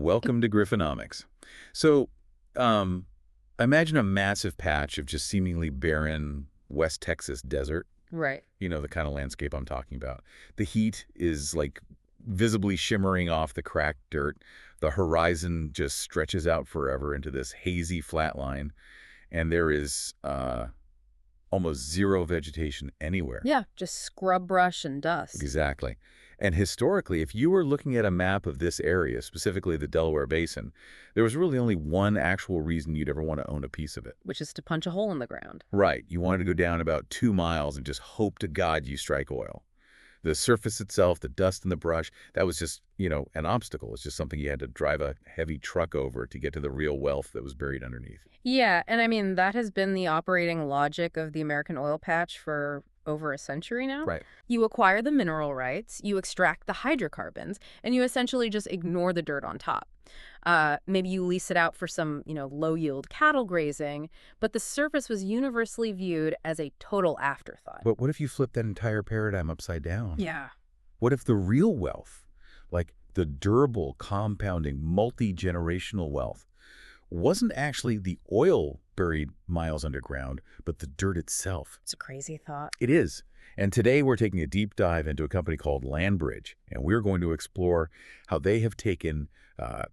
welcome to Griffonomics. So, imagine a massive patch of just seemingly barren West Texas desert. Right. You know, the kind of landscape I'm talking about. The heat is like visibly shimmering off the cracked dirt. The horizon just stretches out forever into this hazy flat line, and there is almost zero vegetation anywhere. Yeah, just scrub brush and dust. Exactly. And historically, if you were looking at a map of this area, specifically the Delaware Basin, there was really only one actual reason you'd ever want to own a piece of it. Which is to punch a hole in the ground. Right. You wanted to go down about 2 miles and just hope to God you strike oil. The surface itself, the dust and the brush, that was just, an obstacle. It's just something you had to drive a heavy truck over to get to the real wealth that was buried underneath. Yeah, and I mean, that has been the operating logic of the American oil patch for over a century now. Right. You acquire the mineral rights, you extract the hydrocarbons, and you essentially just ignore the dirt on top. Maybe you lease it out for some, low-yield cattle grazing, but the surface was universally viewed as a total afterthought. But what if you flip that entire paradigm upside down? Yeah. What if the real wealth, like the durable, compounding, multi-generational wealth, wasn't actually the oil buried miles underground, but the dirt itself? It's a crazy thought. It is. And today we're taking a deep dive into a company called LandBridge, and we're going to explore how they have taken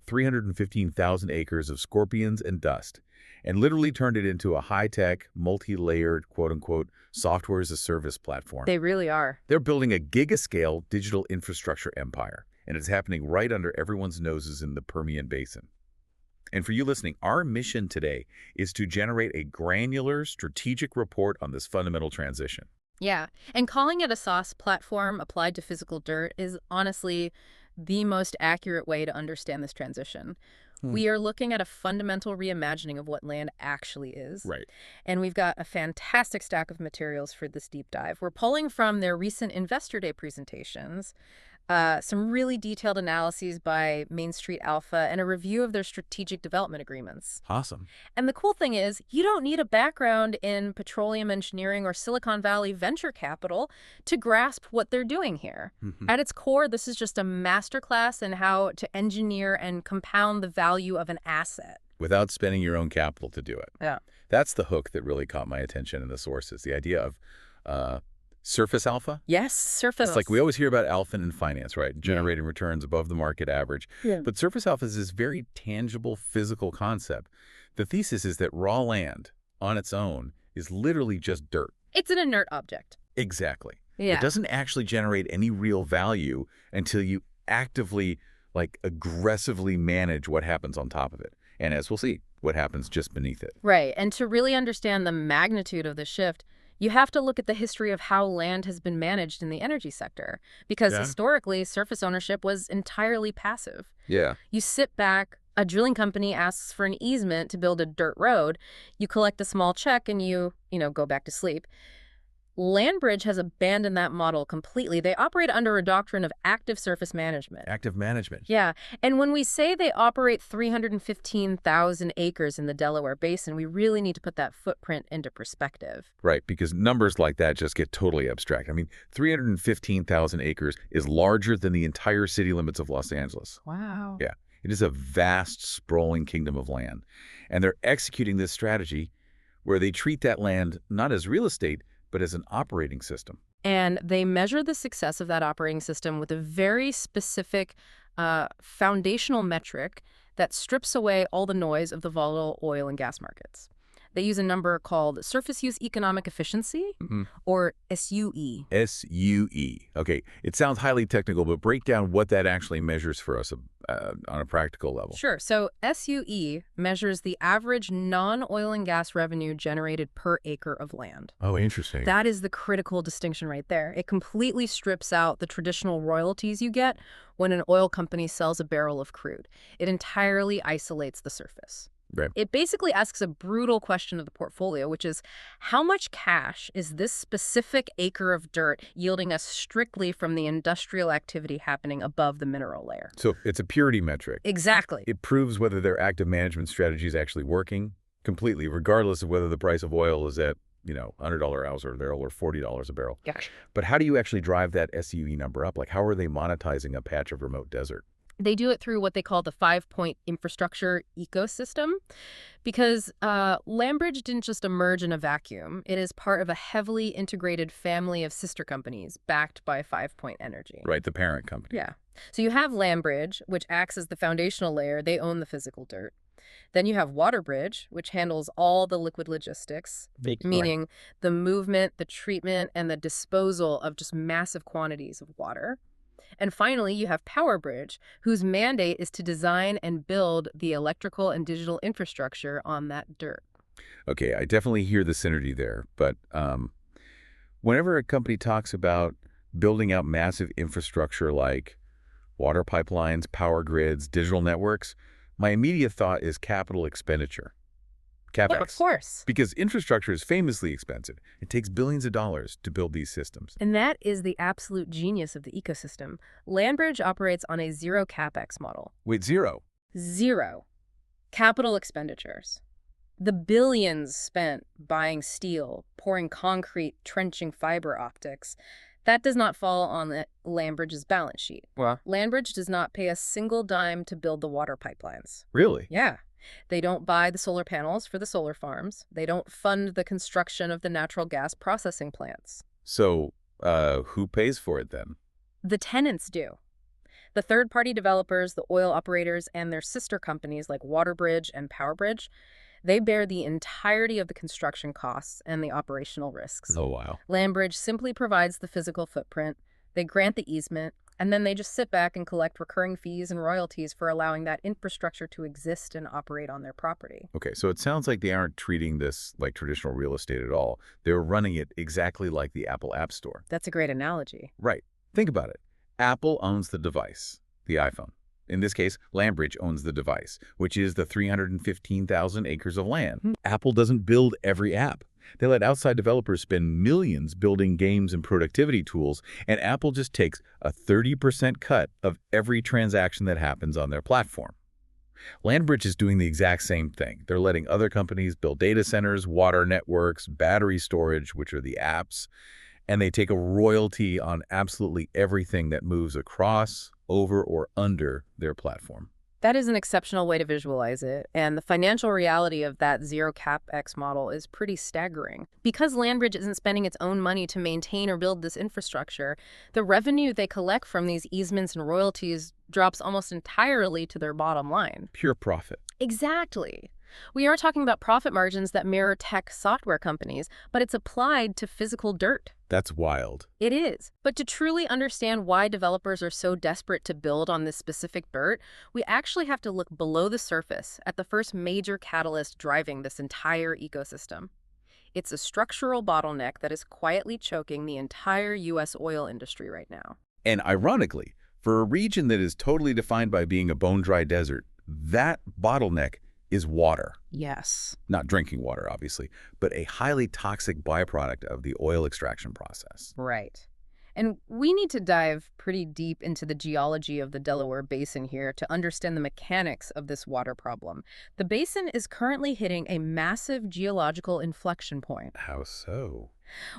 315,000 acres of scorpions and dust and literally turned it into a high-tech, multi-layered, quote-unquote, software-as-a-service platform. They really are. They're building a giga-scale digital infrastructure empire, and it's happening right under everyone's noses in the Permian Basin. And for you listening, our mission today is to generate a granular, strategic report on this fundamental transition. Yeah, and calling it a SaaS platform applied to physical dirt is honestly the most accurate way to understand this transition. We are looking at a fundamental reimagining of what land actually is. Right. And we've got a fantastic stack of materials for this deep dive. We're pulling from their recent Investor Day presentations, some really detailed analyses by Main Street Alpha, and a review of their strategic development agreements. Awesome. And the cool thing is, you don't need a background in petroleum engineering or Silicon Valley venture capital to grasp what they're doing here. At its core, this is just a masterclass in how to engineer and compound the value of an asset. Without spending your own capital to do it. Yeah. That's the hook that really caught my attention in the sources, the idea of surface alpha. Yes, surface. It's like we always hear about alpha in finance, right? Generating returns above the market average. Yeah. But surface alpha is this very tangible physical concept. The thesis is that raw land on its own is literally just dirt. It's an inert object. Exactly. Yeah. It doesn't actually generate any real value until you actively, aggressively manage what happens on top of it. And as we'll see, what happens just beneath it. Right. And to really understand the magnitude of the shift, you have to look at the history of how land has been managed in the energy sector, because historically, surface ownership was entirely passive. Yeah. You sit back, a drilling company asks for an easement to build a dirt road, you collect a small check, and you go back to sleep. LandBridge has abandoned that model completely. They operate under a doctrine of active surface management. Active management. Yeah. And when we say they operate 315,000 acres in the Delaware Basin, we really need to put that footprint into perspective. Right, because numbers like that just get totally abstract. I mean, 315,000 acres is larger than the entire city limits of Los Angeles. Wow. Yeah. It is a vast, sprawling kingdom of land. And they're executing this strategy where they treat that land not as real estate, but as an operating system. And they measure the success of that operating system with a very specific foundational metric that strips away all the noise of the volatile oil and gas markets. They use a number called Surface Use Economic Efficiency, or SUE. SUE. Okay, it sounds highly technical, but break down what that actually measures for us on a practical level. Sure. So SUE measures the average non-oil and gas revenue generated per acre of land. Oh, interesting. That is the critical distinction right there. It completely strips out the traditional royalties you get when an oil company sells a barrel of crude. It entirely isolates the surface. Right. It basically asks a brutal question of the portfolio, which is, how much cash is this specific acre of dirt yielding us strictly from the industrial activity happening above the mineral layer? So it's a purity metric. Exactly. It proves whether their active management strategy is actually working completely, regardless of whether the price of oil is at, $100 ounce or a barrel or $40 a barrel. Gosh. But how do you actually drive that SUE number up? How are they monetizing a patch of remote desert? They do it through what they call the 5-point infrastructure ecosystem, because LandBridge didn't just emerge in a vacuum. It is part of a heavily integrated family of sister companies backed by 5-point Energy. Right, the parent company. Yeah. So you have LandBridge, which acts as the foundational layer. They own the physical dirt. Then you have WaterBridge, which handles all the liquid logistics, meaning the movement, the treatment, and the disposal of just massive quantities of water. And finally, you have PowerBridge, whose mandate is to design and build the electrical and digital infrastructure on that dirt. Okay, I definitely hear the synergy there, but whenever a company talks about building out massive infrastructure like water pipelines, power grids, digital networks, my immediate thought is capital expenditure. CapEx. Yeah, of course. Because infrastructure is famously expensive. It takes billions of dollars to build these systems. And that is the absolute genius of the ecosystem. LandBridge operates on a zero CapEx model. Wait, zero? Zero capital expenditures. The billions spent buying steel, pouring concrete, trenching fiber optics, that does not fall on LandBridge's balance sheet. Well, LandBridge does not pay a single dime to build the water pipelines. really? Yeah. They don't buy the solar panels for the solar farms. They don't fund the construction of the natural gas processing plants. So, who pays for it then? The tenants do. The third-party developers, the oil operators, and their sister companies like WaterBridge and PowerBridge, they bear the entirety of the construction costs and the operational risks. Oh, wow. LandBridge simply provides the physical footprint. They grant the easement, and then they just sit back and collect recurring fees and royalties for allowing that infrastructure to exist and operate on their property. Okay, so it sounds like they aren't treating this like traditional real estate at all. They're running it exactly like the Apple App Store. That's a great analogy. Right. Think about it. Apple owns the device, the iPhone. In this case, LandBridge owns the device, which is the 315,000 acres of land. Apple doesn't build every app. They let outside developers spend millions building games and productivity tools, and Apple just takes a 30% cut of every transaction that happens on their platform. LandBridge is doing the exact same thing. They're letting other companies build data centers, water networks, battery storage, which are the apps, and they take a royalty on absolutely everything that moves across, over, or under their platform. That is an exceptional way to visualize it, and the financial reality of that zero CapEx model is pretty staggering. Because LandBridge isn't spending its own money to maintain or build this infrastructure, the revenue they collect from these easements and royalties drops almost entirely to their bottom line. Pure profit. Exactly. We are talking about profit margins that mirror tech software companies, but it's applied to physical dirt. That's wild. It is. But to truly understand why developers are so desperate to build on this specific dirt, we actually have to look below the surface at the first major catalyst driving this entire ecosystem. It's a structural bottleneck that is quietly choking the entire U.S. oil industry right now. And ironically, for a region that is totally defined by being a bone-dry desert, that bottleneck is water. Yes. Not drinking water, obviously, but a highly toxic byproduct of the oil extraction process. Right. And we need to dive pretty deep into the geology of the Delaware Basin here to understand the mechanics of this water problem. The basin is currently hitting a massive geological inflection point. How so?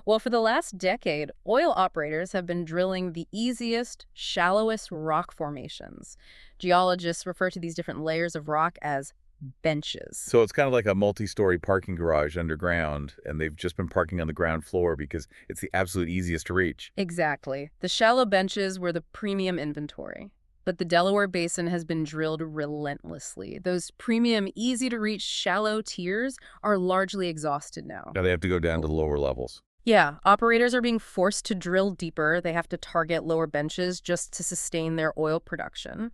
Well, for the last decade, oil operators have been drilling the easiest, shallowest rock formations. Geologists refer to these different layers of rock as benches. So it's kind of like a multi-story parking garage underground, and they've just been parking on the ground floor because it's the absolute easiest to reach. Exactly. The shallow benches were the premium inventory. But the Delaware Basin has been drilled relentlessly. Those premium, easy-to-reach shallow tiers are largely exhausted now. Now they have to go down to the lower levels. Yeah, operators are being forced to drill deeper. They have to target lower benches just to sustain their oil production.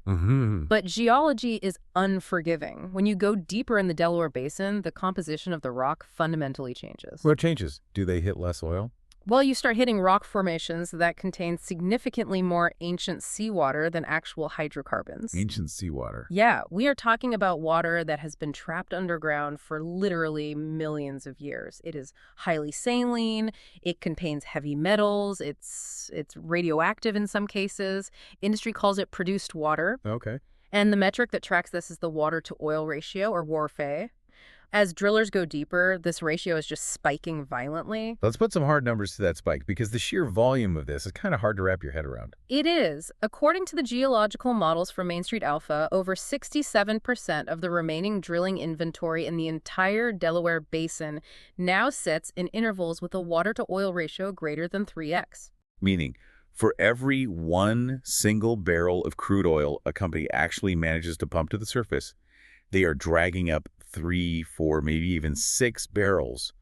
But geology is unforgiving. When you go deeper in the Delaware Basin, the composition of the rock fundamentally changes. What changes? Do they hit less oil? Well, you start hitting rock formations that contain significantly more ancient seawater than actual hydrocarbons. Ancient seawater. Yeah, we are talking about water that has been trapped underground for literally millions of years. It is highly saline, it contains heavy metals, it's radioactive in some cases. Industry calls it produced water. Okay. And the metric that tracks this is the water-to-oil ratio, or WARFA. As drillers go deeper, this ratio is just spiking violently. Let's put some hard numbers to that spike, because the sheer volume of this is kind of hard to wrap your head around. It is. According to the geological models from Main Street Alpha, over 67% of the remaining drilling inventory in the entire Delaware Basin now sits in intervals with a water-to-oil ratio greater than 3x. Meaning, for every one single barrel of crude oil a company actually manages to pump to the surface, they are dragging up 3, 4, maybe even 6 barrels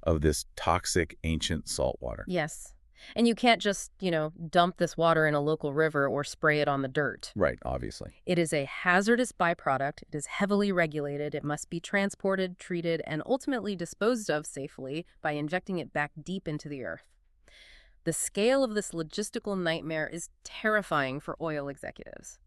of this toxic ancient salt water. Yes. And you can't just, dump this water in a local river or spray it on the dirt. Right, obviously. It is a hazardous byproduct. It is heavily regulated. It must be transported, treated, and ultimately disposed of safely by injecting it back deep into the earth. The scale of this logistical nightmare is terrifying for oil executives.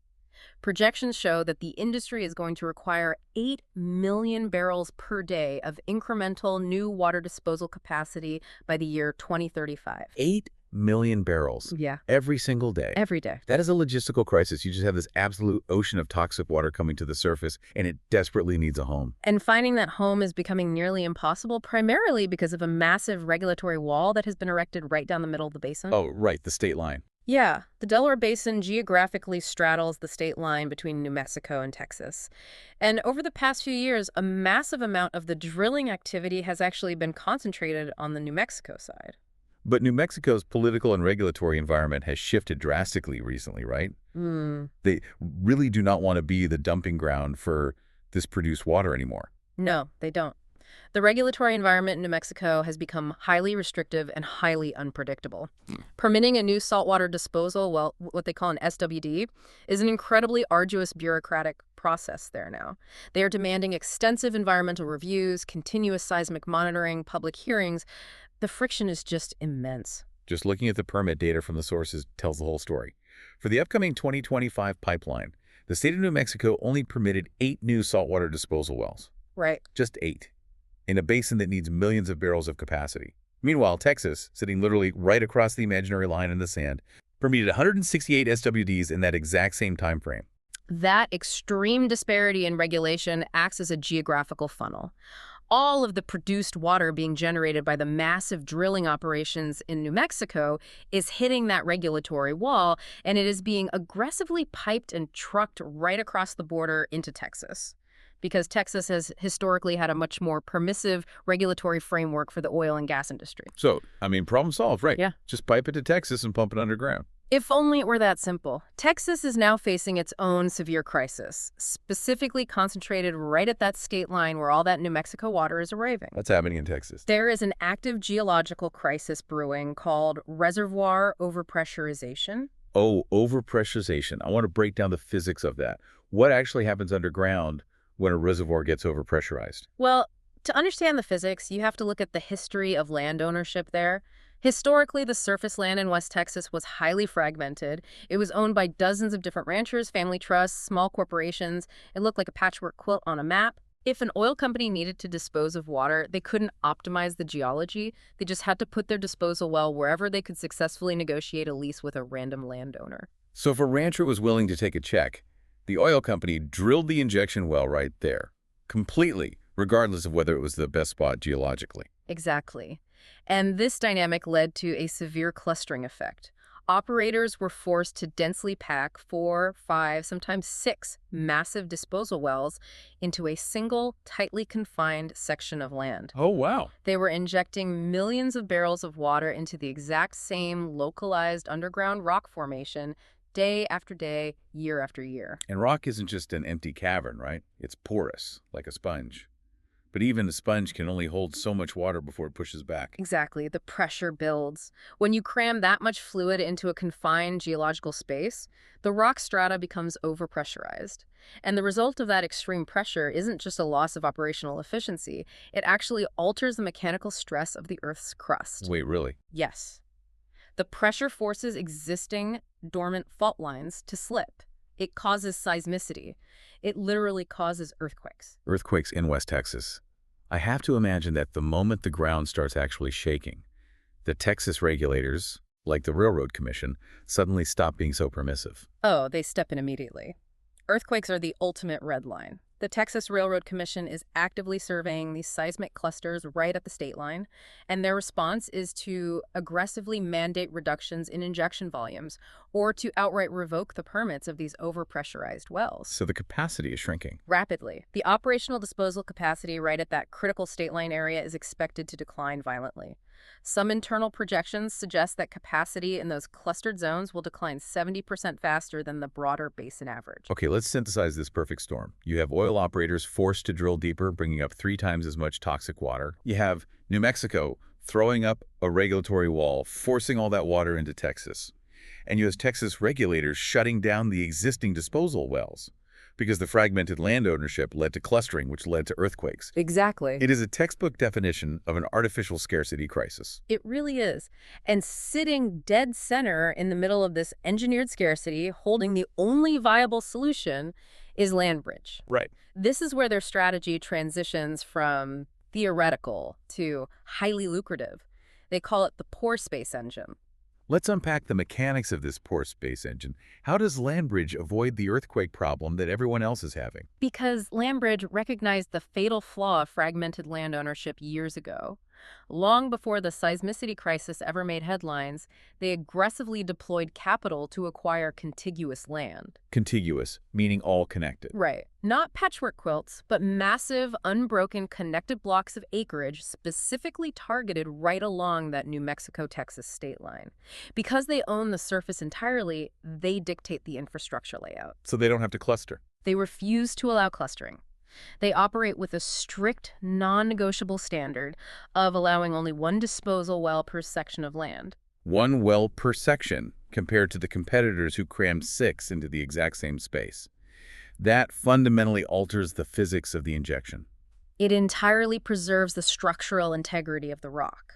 Projections show that the industry is going to require 8 million barrels per day of incremental new water disposal capacity by the year 2035. 8 million barrels. Yeah. Every single day. Every day. That is a logistical crisis. You just have this absolute ocean of toxic water coming to the surface, and it desperately needs a home. And finding that home is becoming nearly impossible, primarily because of a massive regulatory wall that has been erected right down the middle of the basin. Oh, right, the state line. Yeah, the Delaware Basin geographically straddles the state line between New Mexico and Texas. And over the past few years, a massive amount of the drilling activity has actually been concentrated on the New Mexico side. But New Mexico's political and regulatory environment has shifted drastically recently, right? They really do not want to be the dumping ground for this produced water anymore. No, they don't. The regulatory environment in New Mexico has become highly restrictive and highly unpredictable. Permitting a new saltwater disposal, well, what they call an SWD, is an incredibly arduous bureaucratic process there now. They are demanding extensive environmental reviews, continuous seismic monitoring, public hearings. The friction is just immense. Just looking at the permit data from the sources tells the whole story. For the upcoming 2025 pipeline, the state of New Mexico only permitted 8 new saltwater disposal wells. Right. Just 8. In a basin that needs millions of barrels of capacity. Meanwhile, Texas, sitting literally right across the imaginary line in the sand, permitted 168 SWDs in that exact same time frame. That extreme disparity in regulation acts as a geographical funnel. All of the produced water being generated by the massive drilling operations in New Mexico is hitting that regulatory wall, and it is being aggressively piped and trucked right across the border into Texas. Because Texas has historically had a much more permissive regulatory framework for the oil and gas industry. So, problem solved, right? Yeah. Just pipe it to Texas and pump it underground. If only it were that simple. Texas is now facing its own severe crisis, specifically concentrated right at that state line where all that New Mexico water is arriving. What's happening in Texas? There is an active geological crisis brewing called reservoir overpressurization. Oh, overpressurization. I want to break down the physics of that. What actually happens underground when a reservoir gets overpressurized? Well, to understand the physics, you have to look at the history of land ownership there. Historically, the surface land in West Texas was highly fragmented. It was owned by dozens of different ranchers, family trusts, small corporations. It looked like a patchwork quilt on a map. If an oil company needed to dispose of water, they couldn't optimize the geology. They just had to put their disposal well wherever they could successfully negotiate a lease with a random landowner. So if a rancher was willing to take a check, the oil company drilled the injection well right there, completely, regardless of whether it was the best spot geologically. Exactly. And this dynamic led to a severe clustering effect. Operators were forced to densely pack 4, 5, sometimes 6 massive disposal wells into a single, tightly confined section of land. Oh, wow. They were injecting millions of barrels of water into the exact same localized underground rock formation day after day, year after year. And rock isn't just an empty cavern, right? It's porous, like a sponge. But even a sponge can only hold so much water before it pushes back. Exactly. The pressure builds. When you cram that much fluid into a confined geological space, the rock strata becomes overpressurized. And the result of that extreme pressure isn't just a loss of operational efficiency. It actually alters the mechanical stress of the Earth's crust. Wait, really? Yes. The pressure forces existing dormant fault lines to slip. It causes seismicity. It literally causes earthquakes. Earthquakes in West Texas. I have to imagine that the moment the ground starts actually shaking, the Texas regulators, like the Railroad Commission, suddenly stop being so permissive. Oh, they step in immediately. Earthquakes are the ultimate red line. The Texas Railroad Commission is actively surveying these seismic clusters right at the state line, and their response is to aggressively mandate reductions in injection volumes or to outright revoke the permits of these overpressurized wells. So the capacity is shrinking. Rapidly. The operational disposal capacity right at that critical state line area is expected to decline violently. Some internal projections suggest that capacity in those clustered zones will decline 70% faster than the broader basin average. Okay, let's synthesize this perfect storm. You have oil operators forced to drill deeper, bringing up 3 times as much toxic water. You have New Mexico throwing up a regulatory wall, forcing all that water into Texas. And you have Texas regulators shutting down the existing disposal wells because the fragmented land ownership led to clustering, which led to earthquakes. Exactly. It is a textbook definition of an artificial scarcity crisis. It really is. And sitting dead center in the middle of this engineered scarcity, holding the only viable solution, is LandBridge. Right. This is where their strategy transitions from theoretical to highly lucrative. They call it the Pore Space engine. Let's unpack the mechanics of this pore space engine. How does LandBridge avoid the earthquake problem that everyone else is having? Because LandBridge recognized the fatal flaw of fragmented land ownership years ago. Long before the seismicity crisis ever made headlines, they aggressively deployed capital to acquire contiguous land. Contiguous, meaning all connected. Right. Not patchwork quilts, but massive, unbroken, connected blocks of acreage specifically targeted right along that New Mexico-Texas state line. Because they own the surface entirely, they dictate the infrastructure layout. So they don't have to cluster. They refuse to allow clustering. They operate with a strict, non-negotiable standard of allowing only 1 disposal well per section of land. 1 well per section, compared to the competitors who cram 6 into the exact same space. That fundamentally alters the physics of the injection. It entirely preserves the structural integrity of the rock.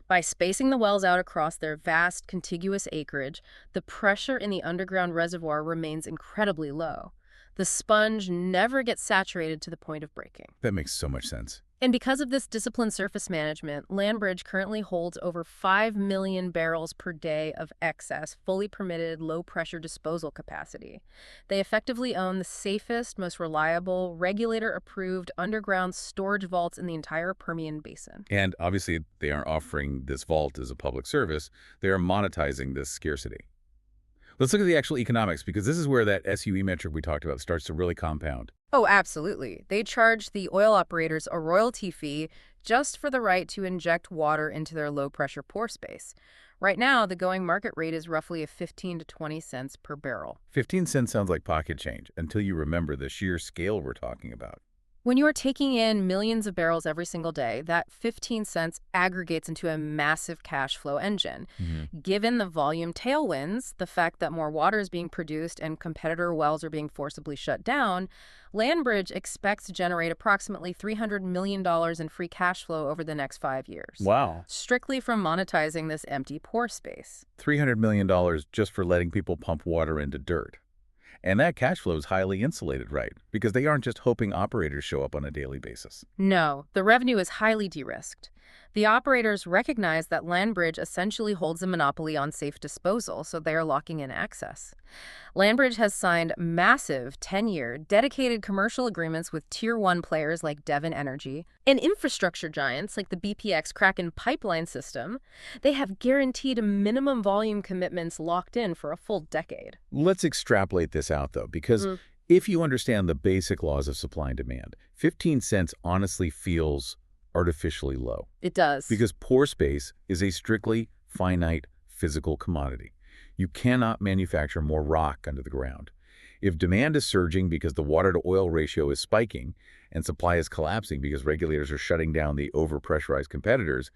By spacing the wells out across their vast, contiguous acreage, the pressure in the underground reservoir remains incredibly low. The sponge never gets saturated to the point of breaking. That makes so much sense. And because of this disciplined surface management, LandBridge currently holds over 5 million barrels per day of excess, fully permitted, low-pressure disposal capacity. They effectively own the safest, most reliable, regulator-approved underground storage vaults in the entire Permian Basin. And obviously, they aren't offering this vault as a public service. They are monetizing this scarcity. Let's look at the actual economics, because this is where that SUE metric we talked about starts to really compound. Oh, absolutely. They charge the oil operators a royalty fee just for the right to inject water into their low-pressure pore space. Right now, the going market rate is roughly 15 to 20 cents per barrel. 15 cents sounds like pocket change until you remember the sheer scale we're talking about. When you are taking in millions of barrels every single day, that 15 cents aggregates into a massive cash flow engine. Given the volume tailwinds, the fact that more water is being produced and competitor wells are being forcibly shut down, LandBridge expects to generate approximately $300 million in free cash flow over the next 5 years. Wow. Strictly from monetizing this empty pore space. $300 million just for letting people pump water into dirt. And that cash flow is highly insulated, right? Because they aren't just hoping operators show up on a daily basis. No, the revenue is highly de-risked. The operators recognize that LandBridge essentially holds a monopoly on safe disposal, so they are locking in access. LandBridge has signed massive 10-year, dedicated commercial agreements with Tier 1 players like Devon Energy and infrastructure giants like the BPX Kraken pipeline system. They have guaranteed minimum volume commitments locked in for a full decade. Let's extrapolate this out, though, because if you understand the basic laws of supply and demand, 15 cents honestly feels artificially low. It does. Because pore space is a strictly finite physical commodity. You cannot manufacture more rock under the ground. If demand is surging because the water-to-oil ratio is spiking and supply is collapsing because regulators are shutting down the overpressurized competitors,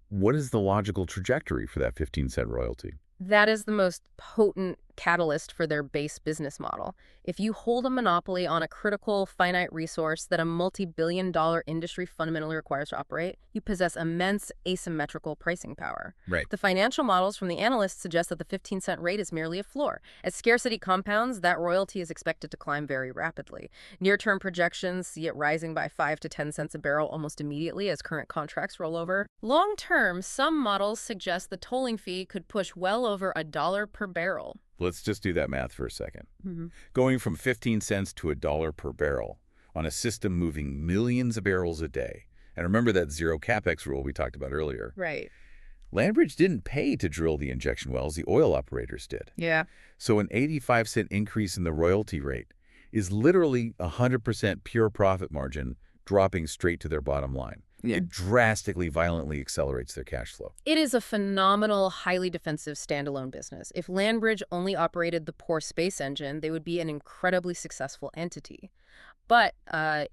what is the logical trajectory for that 15-cent royalty? That is the most potent catalyst for their base business model. If you hold a monopoly on a critical, finite resource that a multi-billion-dollar industry fundamentally requires to operate, you possess immense asymmetrical pricing power. Right. The financial models from the analysts suggest that the 15-cent rate is merely a floor. As scarcity compounds, that royalty is expected to climb very rapidly. Near-term projections see it rising by 5 to 10 cents a barrel almost immediately as current contracts roll over. Long-term, some models suggest the tolling fee could push well over $1 per barrel. Let's just do that math for a second. Hmm. Going from 15 cents to $1 per barrel on a system moving millions of barrels a day. And remember that zero capex rule we talked about earlier. Right. LandBridge didn't pay to drill the injection wells, the oil operators did. Yeah. So an 85-cent increase in the royalty rate is literally 100% pure profit margin dropping straight to their bottom line. Yeah. It drastically, violently accelerates their cash flow. It is a phenomenal, highly defensive standalone business. If LandBridge only operated the Pore Space engine, they would be an incredibly successful entity. But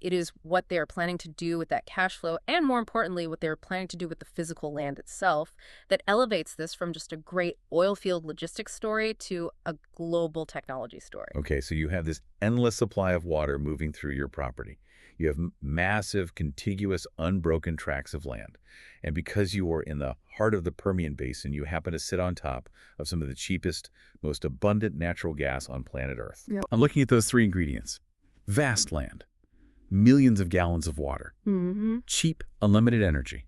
it is what they're planning to do with that cash flow, and more importantly, what they're planning to do with the physical land itself, that elevates this from just a great oil field logistics story to a global technology story. Okay, so you have this endless supply of water moving through your property. You have massive, contiguous, unbroken tracts of land. And because you are in the heart of the Permian Basin, you happen to sit on top of some of the cheapest, most abundant natural gas on planet Earth. Yep. I'm looking at those three ingredients. Vast land, millions of gallons of water, cheap, unlimited energy.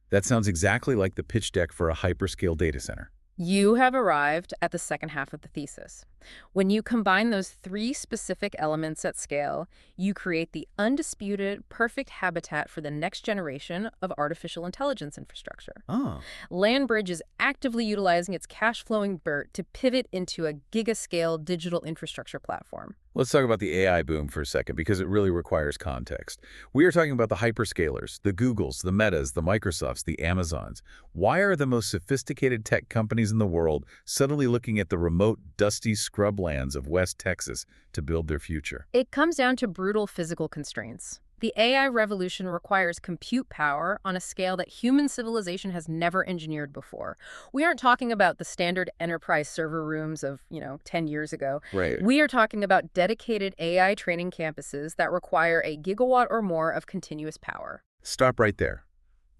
That sounds exactly like the pitch deck for a hyperscale data center. You have arrived at the second half of the thesis. When you combine those three specific elements at scale, you create the undisputed, perfect habitat for the next generation of artificial intelligence infrastructure. Oh. LandBridge is actively utilizing its cash-flowing BERT to pivot into a giga-scale digital infrastructure platform. Let's talk about the AI boom for a second, because it really requires context. We are talking about the hyperscalers, the Googles, the Metas, the Microsofts, the Amazons. Why are the most sophisticated tech companies in the world suddenly looking at the remote, dusty scrublands of West Texas to build their future? It comes down to brutal physical constraints. The AI revolution requires compute power on a scale that human civilization has never engineered before. We aren't talking about the standard enterprise server rooms of, 10 years ago. Right. We are talking about dedicated AI training campuses that require a gigawatt or more of continuous power. Stop right there.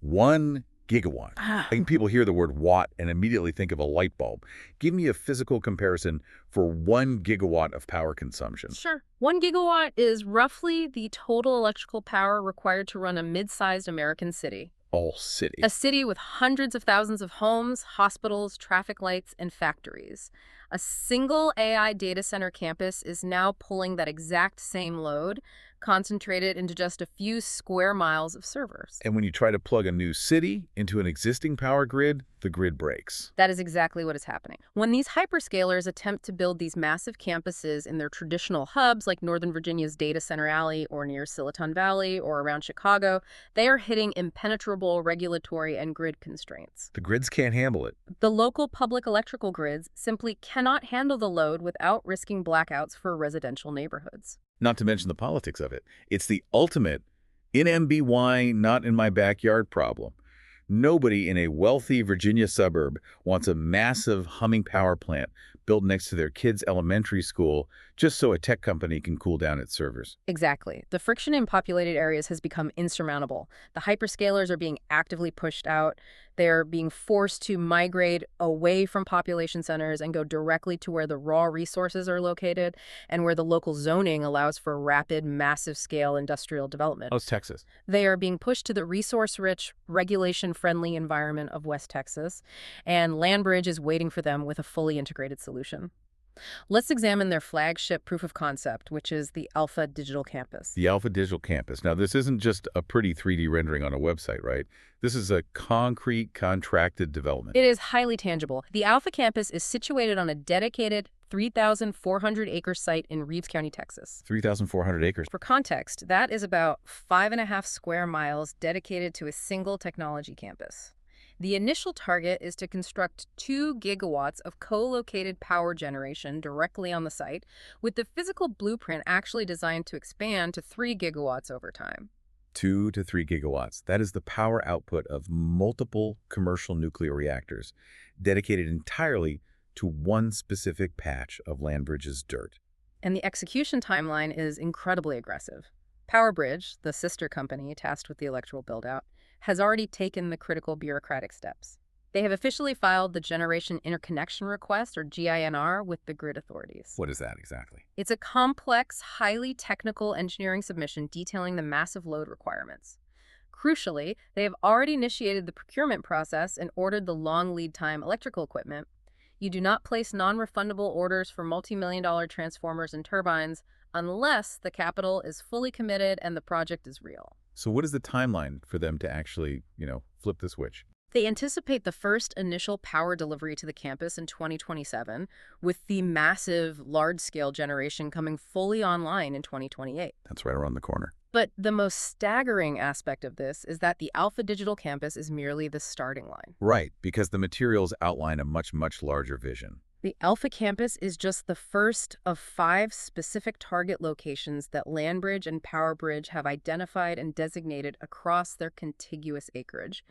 1 gigawatt. I think people hear the word watt and immediately think of a light bulb. Give me a physical comparison for 1 gigawatt of power consumption. Sure. 1 gigawatt is roughly the total electrical power required to run a mid-sized American city. All city. A city with hundreds of thousands of homes, hospitals, traffic lights, and factories. A single AI data center campus is now pulling that exact same load, concentrated into just a few square miles of servers. And when you try to plug a new city into an existing power grid, the grid breaks. That is exactly what is happening. When these hyperscalers attempt to build these massive campuses in their traditional hubs, like Northern Virginia's Data Center Alley or near Silicon Valley or around Chicago, they are hitting impenetrable regulatory and grid constraints. The grids can't handle it. The local public electrical grids simply cannot handle the load without risking blackouts for residential neighborhoods. Not to mention the politics of it. It's the ultimate in MBY, not in my backyard problem. Nobody in a wealthy Virginia suburb wants a massive humming power plant built next to their kids' elementary school just so a tech company can cool down its servers. Exactly. The friction in populated areas has become insurmountable. The hyperscalers are being actively pushed out. They're being forced to migrate away from population centers and go directly to where the raw resources are located and where the local zoning allows for rapid, massive-scale industrial development. How's Texas? They are being pushed to the resource-rich, regulation-friendly environment of West Texas, and LandBridge is waiting for them with a fully integrated solution. Let's examine their flagship proof of concept, which is the Alpha Digital Campus. The Alpha Digital Campus. Now, this isn't just a pretty 3D rendering on a website, right? This is a concrete, contracted development. It is highly tangible. The Alpha Campus is situated on a dedicated 3,400-acre site in Reeves County, Texas. 3,400 acres. For context, that is about 5.5 square miles dedicated to a single technology campus. The initial target is to construct 2 gigawatts of co-located power generation directly on the site, with the physical blueprint actually designed to expand to 3 gigawatts over time. 2 to 3 gigawatts. That is the power output of multiple commercial nuclear reactors, dedicated entirely to one specific patch of LandBridge's dirt. And the execution timeline is incredibly aggressive. PowerBridge, the sister company tasked with the electrical build-out, has already taken the critical bureaucratic steps. They have officially filed the Generation Interconnection Request, or GINR, with the grid authorities. What is that exactly? It's a complex, highly technical engineering submission detailing the massive load requirements. Crucially, they have already initiated the procurement process and ordered the long lead time electrical equipment. You do not place non-refundable orders for multi-million-dollar transformers and turbines unless the capital is fully committed and the project is real. So what is the timeline for them to actually, flip the switch? They anticipate the first initial power delivery to the campus in 2027, with the massive, large-scale generation coming fully online in 2028. That's right around the corner. But the most staggering aspect of this is that the Alpha Digital campus is merely the starting line. Right, because the materials outline a much, much larger vision. The Alpha campus is just the first of 5 specific target locations that LandBridge and PowerBridge have identified and designated across their contiguous acreage.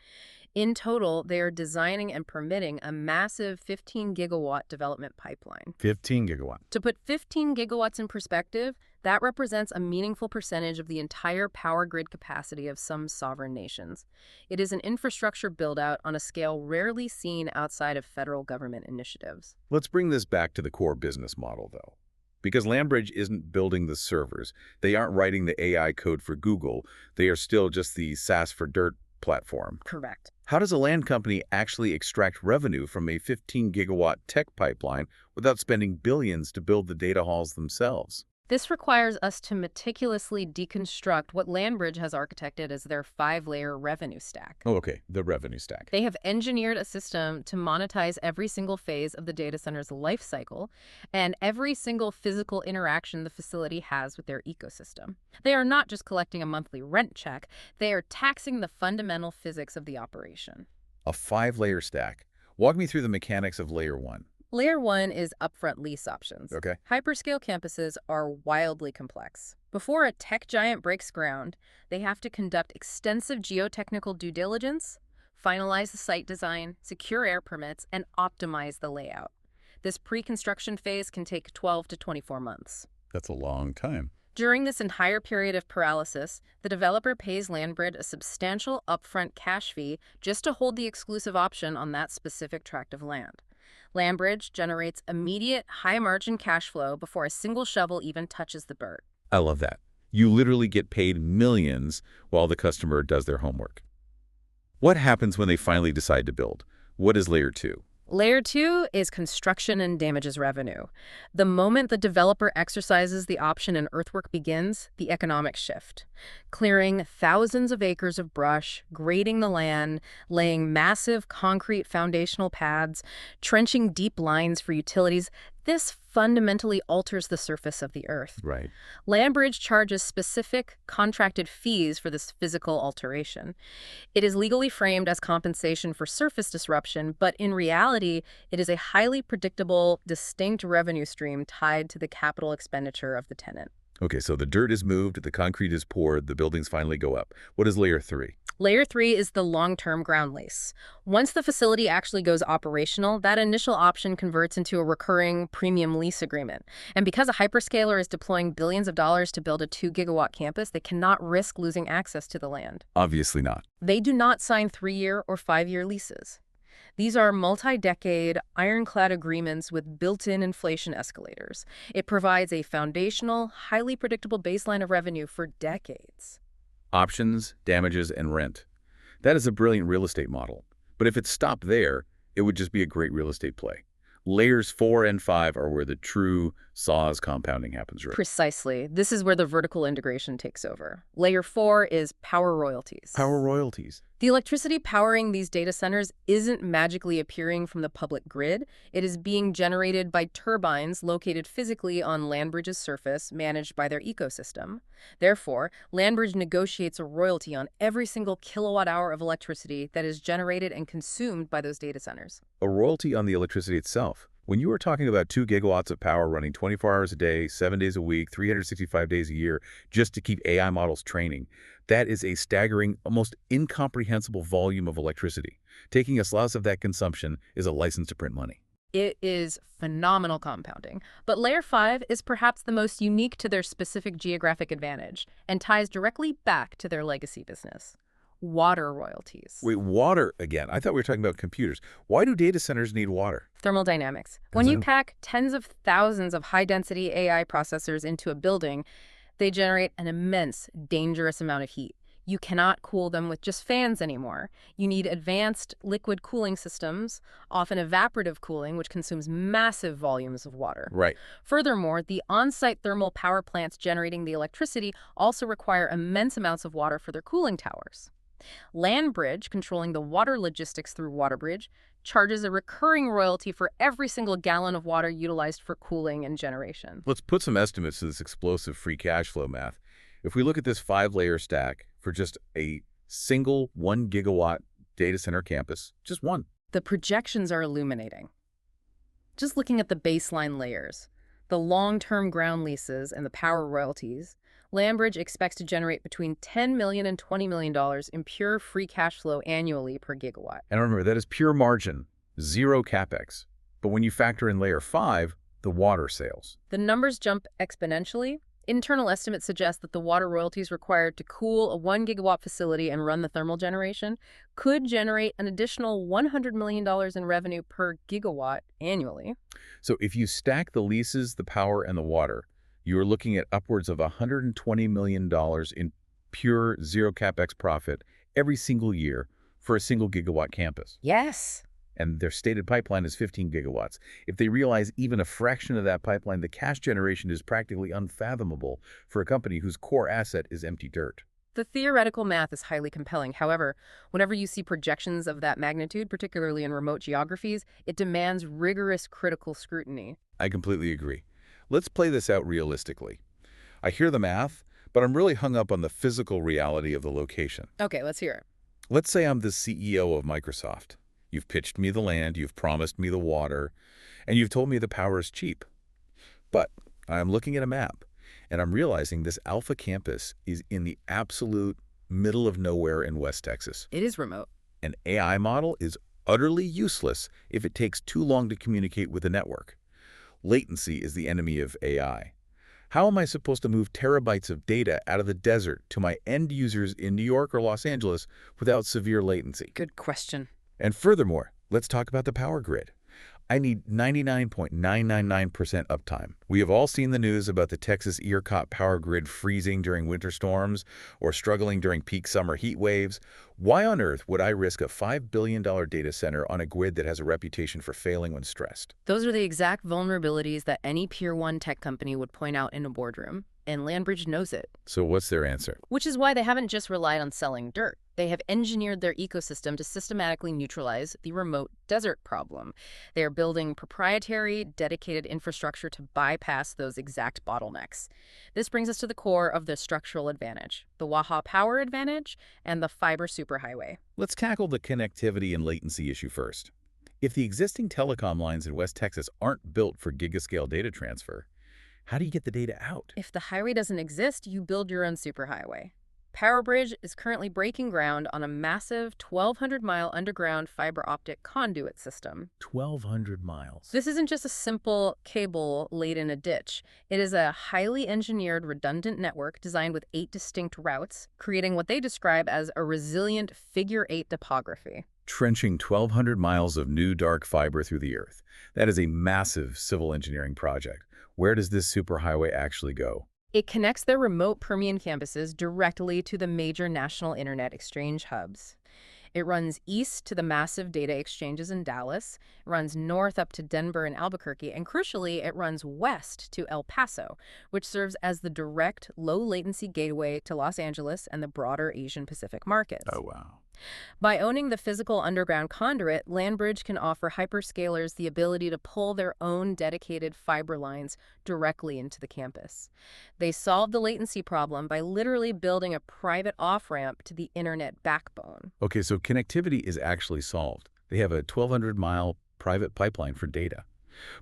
In total, they are designing and permitting a massive 15-gigawatt development pipeline. 15 gigawatt. To put 15 gigawatts in perspective, that represents a meaningful percentage of the entire power grid capacity of some sovereign nations. It is an infrastructure build-out on a scale rarely seen outside of federal government initiatives. Let's bring this back to the core business model, though. Because LandBridge isn't building the servers. They aren't writing the AI code for Google. They are still just the SaaS for dirt platform. Correct. How does a land company actually extract revenue from a 15-gigawatt tech pipeline without spending billions to build the data halls themselves? This requires us to meticulously deconstruct what LandBridge has architected as their 5-layer revenue stack. Oh, okay. The revenue stack. They have engineered a system to monetize every single phase of the data center's life cycle and every single physical interaction the facility has with their ecosystem. They are not just collecting a monthly rent check, they are taxing the fundamental physics of the operation. A 5-layer stack. Walk me through the mechanics of layer 1. Layer 1 is upfront lease options. Okay. Hyperscale campuses are wildly complex. Before a tech giant breaks ground, they have to conduct extensive geotechnical due diligence, finalize the site design, secure air permits, and optimize the layout. This pre-construction phase can take 12 to 24 months. That's a long time. During this entire period of paralysis, the developer pays LandBridge a substantial upfront cash fee just to hold the exclusive option on that specific tract of land. LandBridge generates immediate, high-margin cash flow before a single shovel even touches the dirt. I love that. You literally get paid millions while the customer does their homework. What happens when they finally decide to build? What is layer 2? Layer 2 is construction and damages revenue. The moment the developer exercises the option and earthwork begins, the economics shift. Clearing thousands of acres of brush, grading the land, laying massive concrete foundational pads, trenching deep lines for utilities, this fundamentally alters the surface of the earth. Right. LandBridge charges specific contracted fees for this physical alteration. It is legally framed as compensation for surface disruption, but in reality, it is a highly predictable, distinct revenue stream tied to the capital expenditure of the tenant. Okay, so the dirt is moved, the concrete is poured, the buildings finally go up. What is layer 3? Layer 3 is the long-term ground lease. Once the facility actually goes operational, that initial option converts into a recurring premium lease agreement. And because a hyperscaler is deploying billions of dollars to build a 2-gigawatt campus, they cannot risk losing access to the land. Obviously not. They do not sign 3-year or 5-year leases. These are multi-decade, ironclad agreements with built-in inflation escalators. It provides a foundational, highly predictable baseline of revenue for decades. Options, damages, and rent. That is a brilliant real estate model. But if it stopped there, it would just be a great real estate play. Layers 4 and 5 are where the true SaaS compounding happens, right? Precisely. This is where the vertical integration takes over. Layer 4 is power royalties. Power royalties. The electricity powering these data centers isn't magically appearing from the public grid. It is being generated by turbines located physically on LandBridge's surface, managed by their ecosystem. Therefore, LandBridge negotiates a royalty on every single kilowatt-hour of electricity that is generated and consumed by those data centers. A royalty on the electricity itself. When you are talking about 2 gigawatts of power running 24 hours a day, 7 days a week, 365 days a year, just to keep AI models training, that is a staggering, almost incomprehensible volume of electricity. Taking a slice of that consumption is a license to print money. It is phenomenal compounding. But Layer 5 is perhaps the most unique to their specific geographic advantage and ties directly back to their legacy business. Water royalties. Wait, water again? I thought we were talking about computers. Why do data centers need water? Thermodynamics. When you pack tens of thousands of high-density AI processors into a building, they generate an immense, dangerous amount of heat. You cannot cool them with just fans anymore. You need advanced liquid cooling systems, often evaporative cooling, which consumes massive volumes of water. Right. Furthermore, the on-site thermal power plants generating the electricity also require immense amounts of water for their cooling towers. LandBridge, controlling the water logistics through WaterBridge, charges a recurring royalty for every single gallon of water utilized for cooling and generation. Let's put some estimates to this explosive free cash flow math. If we look at this 5-layer stack for just a single 1 gigawatt data center campus, just one. The projections are illuminating. Just looking at the baseline layers, the long-term ground leases and the power royalties, LandBridge expects to generate between $10 million and $20 million in pure free cash flow annually per gigawatt. And remember, that is pure margin, zero capex. But when you factor in layer 5, the water sales, The numbers jump exponentially. Internal estimates suggest that the water royalties required to cool a 1 gigawatt facility and run the thermal generation could generate an additional $100 million in revenue per gigawatt annually. So if you stack the leases, the power, and the water, you are looking at upwards of $120 million in pure zero capex profit every single year for a single gigawatt campus. Yes. And their stated pipeline is 15 gigawatts. If they realize even a fraction of that pipeline, the cash generation is practically unfathomable for a company whose core asset is empty dirt. The theoretical math is highly compelling. However, whenever you see projections of that magnitude, particularly in remote geographies, it demands rigorous critical scrutiny. I completely agree. Let's play this out realistically. I hear the math, but I'm really hung up on the physical reality of the location. Okay, let's hear it. Let's say I'm the CEO of Microsoft. You've pitched me the land, you've promised me the water, and you've told me the power is cheap. But I'm looking at a map, and I'm realizing this alpha campus is in the absolute middle of nowhere in West Texas. It is remote. An AI model is utterly useless if it takes too long to communicate with the network. Latency is the enemy of AI. How am I supposed to move terabytes of data out of the desert to my end users in New York or Los Angeles without severe latency? Good question. And furthermore, let's talk about the power grid. I need 99.999% uptime. We have all seen the news about the Texas ERCOT power grid freezing during winter storms or struggling during peak summer heat waves. Why on earth would I risk a $5 billion data center on a grid that has a reputation for failing when stressed? Those are the exact vulnerabilities that any Tier 1 tech company would point out in a boardroom, and LandBridge knows it. So what's their answer? Which is why they haven't just relied on selling dirt. They have engineered their ecosystem to systematically neutralize the remote desert problem. They are building proprietary, dedicated infrastructure to bypass those exact bottlenecks. This brings us to the core of the structural advantage, the Waha power advantage and the fiber superhighway. Let's tackle the connectivity and latency issue first. If the existing telecom lines in West Texas aren't built for giga-scale data transfer, how do you get the data out? If the highway doesn't exist, you build your own superhighway. PowerBridge is currently breaking ground on a massive 1,200-mile underground fiber optic conduit system. 1,200 miles. This isn't just a simple cable laid in a ditch. It is a highly engineered, redundant network designed with 8 distinct routes, creating what they describe as a resilient figure-8 topography. Trenching 1,200 miles of new dark fiber through the earth. That is a massive civil engineering project. Where does this superhighway actually go? It connects their remote Permian campuses directly to the major national internet exchange hubs. It runs east to the massive data exchanges in Dallas, it runs north up to Denver and Albuquerque, and crucially, it runs west to El Paso, which serves as the direct, low-latency gateway to Los Angeles and the broader Asian-Pacific markets. Oh, wow. By owning the physical underground conduit, LandBridge can offer hyperscalers the ability to pull their own dedicated fiber lines directly into the campus. They solve the latency problem by literally building a private off-ramp to the internet backbone. Okay, so connectivity is actually solved. They have a 1,200-mile private pipeline for data.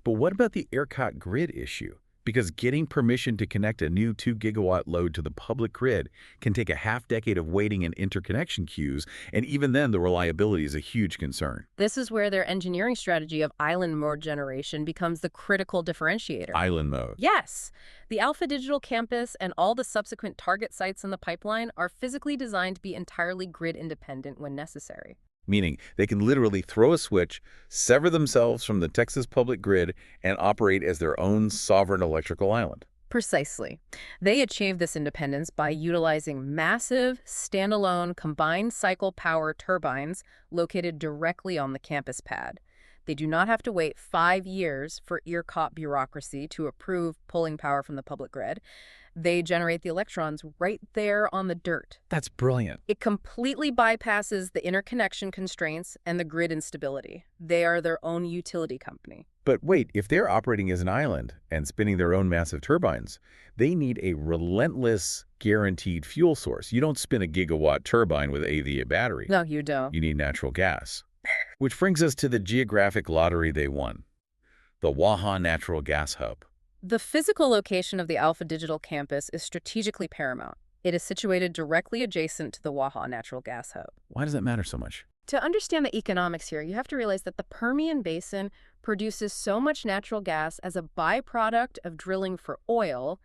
But what about the ERCOT grid issue? Because getting permission to connect a new 2-gigawatt load to the public grid can take a half-decade of waiting in interconnection queues, and even then the reliability is a huge concern. This is where their engineering strategy of island mode generation becomes the critical differentiator. Island mode. Yes. The Alpha Digital campus and all the subsequent target sites in the pipeline are physically designed to be entirely grid independent when necessary. Meaning they can literally throw a switch, sever themselves from the Texas public grid, and operate as their own sovereign electrical island. Precisely. They achieve this independence by utilizing massive, standalone, combined cycle power turbines located directly on the campus pad. They do not have to wait 5 years for ERCOT bureaucracy to approve pulling power from the public grid. They generate the electrons right there on the dirt. That's brilliant. It completely bypasses the interconnection constraints and the grid instability. They are their own utility company. But wait, if they're operating as an island and spinning their own massive turbines, they need a relentless, guaranteed fuel source. You don't spin a gigawatt turbine with a battery. No, you don't. You need natural gas. Which brings us to the geographic lottery they won, the Waha Natural Gas Hub. The physical location of the Alpha Digital campus is strategically paramount. It is situated directly adjacent to the Waha Natural Gas Hub. Why does that matter so much? To understand the economics here, you have to realize that the Permian Basin produces so much natural gas as a byproduct of drilling for oil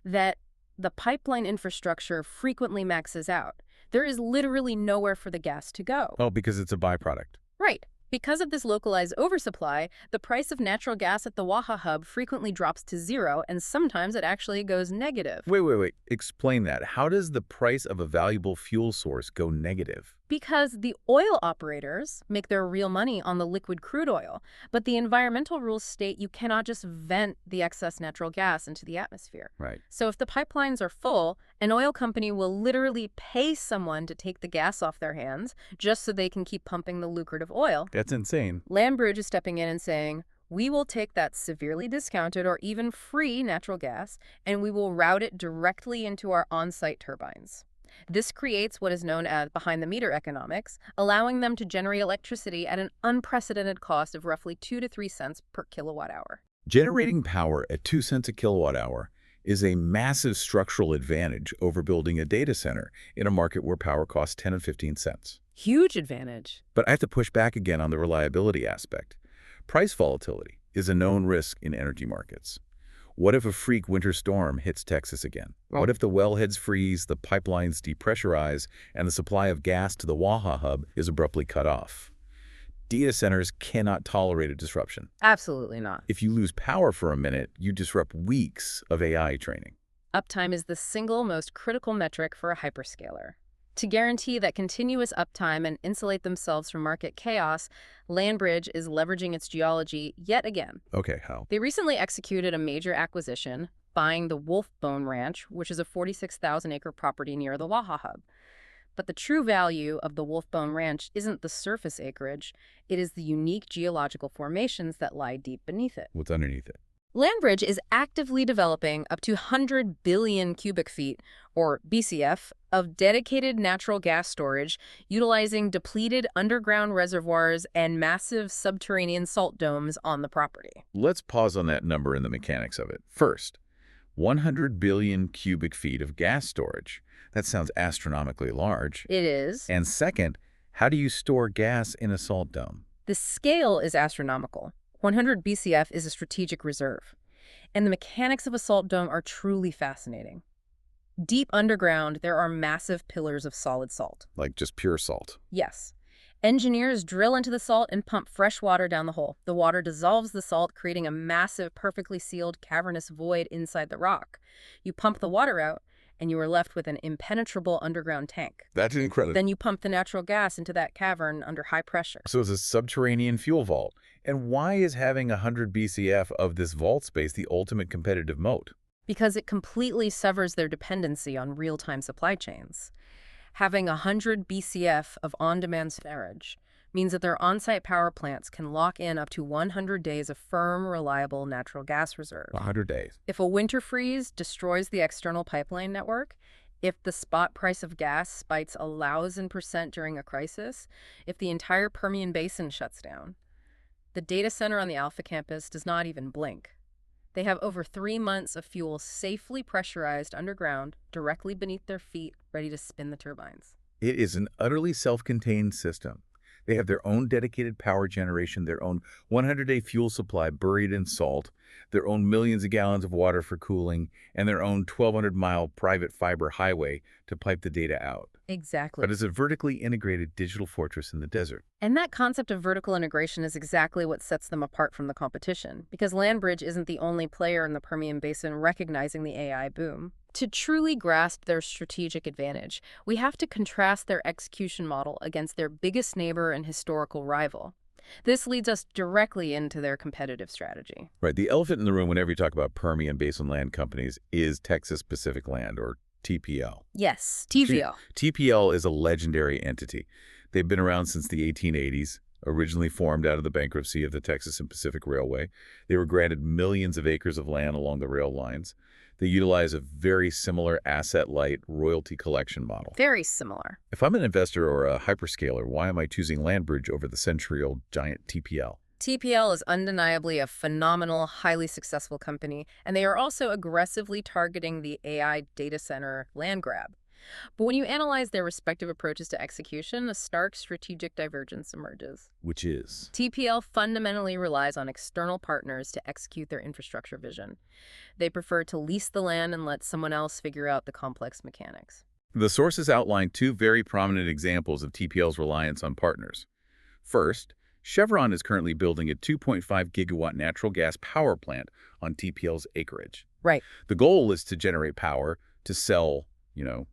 that the pipeline infrastructure frequently maxes out. There is literally nowhere for the gas to go. Oh, because it's a byproduct. Right. Because of this localized oversupply, the price of natural gas at the Waha Hub frequently drops to zero, and sometimes it actually goes negative. Wait. Explain that. How does the price of a valuable fuel source go negative? Because the oil operators make their real money on the liquid crude oil, but the environmental rules state you cannot just vent the excess natural gas into the atmosphere. Right. So if the pipelines are full, an oil company will literally pay someone to take the gas off their hands just so they can keep pumping the lucrative oil. That's insane. LandBridge is stepping in and saying, we will take that severely discounted or even free natural gas, and we will route it directly into our on-site turbines. This creates what is known as behind-the-meter economics, allowing them to generate electricity at an unprecedented cost of roughly 2 to 3 cents per kilowatt hour. Generating power at 2 cents a kilowatt hour is a massive structural advantage over building a data center in a market where power costs 10 and 15 cents. Huge advantage. But I have to push back again on the reliability aspect. Price volatility is a known risk in energy markets. What if a freak winter storm hits Texas again? What if the wellheads freeze, the pipelines depressurize, and the supply of gas to the Waha Hub is abruptly cut off? Data centers cannot tolerate a disruption. Absolutely not. If you lose power for a minute, you disrupt weeks of AI training. Uptime is the single most critical metric for a hyperscaler. To guarantee that continuous uptime and insulate themselves from market chaos, LandBridge is leveraging its geology yet again. Okay, how? They recently executed a major acquisition, buying the Wolfbone Ranch, which is a 46,000-acre property near the Waha Hub. But the true value of the Wolfbone Ranch isn't the surface acreage, it is the unique geological formations that lie deep beneath it. What's underneath it? LandBridge is actively developing up to 100 billion cubic feet, or BCF, of dedicated natural gas storage, utilizing depleted underground reservoirs and massive subterranean salt domes on the property. Let's pause on that number and the mechanics of it. First, 100 billion cubic feet of gas storage. That sounds astronomically large. It is. And second, how do you store gas in a salt dome? The scale is astronomical. 100 BCF is a strategic reserve, and the mechanics of a salt dome are truly fascinating. Deep underground, there are massive pillars of solid salt. Like just pure salt? Yes. Engineers drill into the salt and pump fresh water down the hole. The water dissolves the salt, creating a massive, perfectly sealed, cavernous void inside the rock. You pump the water out, and you are left with an impenetrable underground tank. That's incredible. Then you pump the natural gas into that cavern under high pressure. So it's a subterranean fuel vault. And why is having 100 BCF of this vault space the ultimate competitive moat? Because it completely severs their dependency on real-time supply chains. Having 100 BCF of on-demand storage means that their on-site power plants can lock in up to 100 days of firm, reliable natural gas reserves. 100 days. If a winter freeze destroys the external pipeline network, if the spot price of gas spikes 1,000% during a crisis, if the entire Permian Basin shuts down, the data center on the Alpha campus does not even blink. They have over 3 months of fuel safely pressurized underground, directly beneath their feet, ready to spin the turbines. It is an utterly self-contained system. They have their own dedicated power generation, their own 100-day fuel supply buried in salt, their own millions of gallons of water for cooling, and their own 1,200-mile private fiber highway to pipe the data out. Exactly. but as a vertically integrated digital fortress in the desert. And that concept of vertical integration is exactly what sets them apart from the competition, because LandBridge isn't the only player in the Permian Basin recognizing the AI boom. To truly grasp their strategic advantage, we have to contrast their execution model against their biggest neighbor and historical rival. This leads us directly into their competitive strategy. Right. The elephant in the room whenever you talk about Permian Basin land companies is Texas Pacific Land, or TPL. Yes, TVO. TPL is a legendary entity. They've been around since the 1880s, originally formed out of the bankruptcy of the Texas and Pacific Railway. They were granted millions of acres of land along the rail lines. They utilize a very similar asset-light royalty collection model. Very similar. If I'm an investor or a hyperscaler, why am I choosing LandBridge over the century-old giant TPL? TPL is undeniably a phenomenal, highly successful company, and they are also aggressively targeting the AI data center land grab. But when you analyze their respective approaches to execution, a stark strategic divergence emerges. Which is? TPL fundamentally relies on external partners to execute their infrastructure vision. They prefer to lease the land and let someone else figure out the complex mechanics. The sources outline two very prominent examples of TPL's reliance on partners. First, Chevron is currently building a 2.5 gigawatt natural gas power plant on TPL's acreage. Right. The goal is to generate power to sell,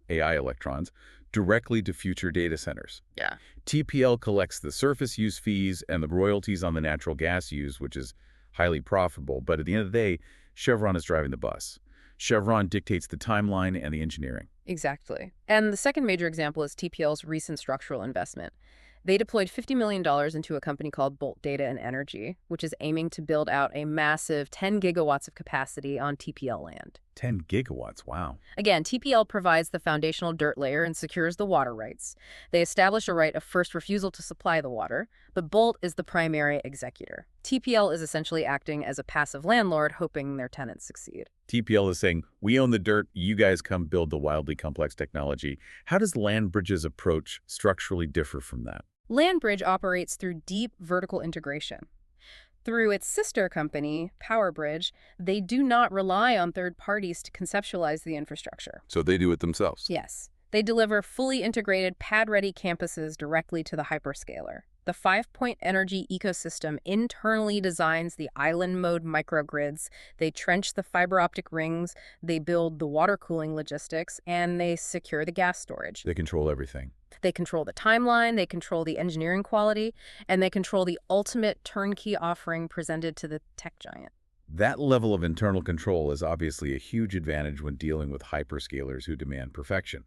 AI electrons directly to future data centers. Yeah. TPL collects the surface use fees and the royalties on the natural gas used, which is highly profitable. But at the end of the day, Chevron is driving the bus. Chevron dictates the timeline and the engineering. Exactly. And the second major example is TPL's recent structural investment. They deployed $50 million into a company called Bolt Data and Energy, which is aiming to build out a massive 10 gigawatts of capacity on TPL land. 10 gigawatts, wow. Again, TPL provides the foundational dirt layer and secures the water rights. They establish a right of first refusal to supply the water, but Bolt is the primary executor. TPL is essentially acting as a passive landlord, hoping their tenants succeed. TPL is saying, we own the dirt, you guys come build the wildly complex technology. How does LandBridge's approach structurally differ from that? LandBridge operates through deep vertical integration. Through its sister company, PowerBridge, they do not rely on third parties to conceptualize the infrastructure. So they do it themselves? Yes. They deliver fully integrated, pad-ready campuses directly to the hyperscaler. The 5-point energy ecosystem internally designs the island mode microgrids, they trench the fiber optic rings, they build the water cooling logistics, and they secure the gas storage. They control everything. They control the timeline, they control the engineering quality, and they control the ultimate turnkey offering presented to the tech giant. That level of internal control is obviously a huge advantage when dealing with hyperscalers who demand perfection.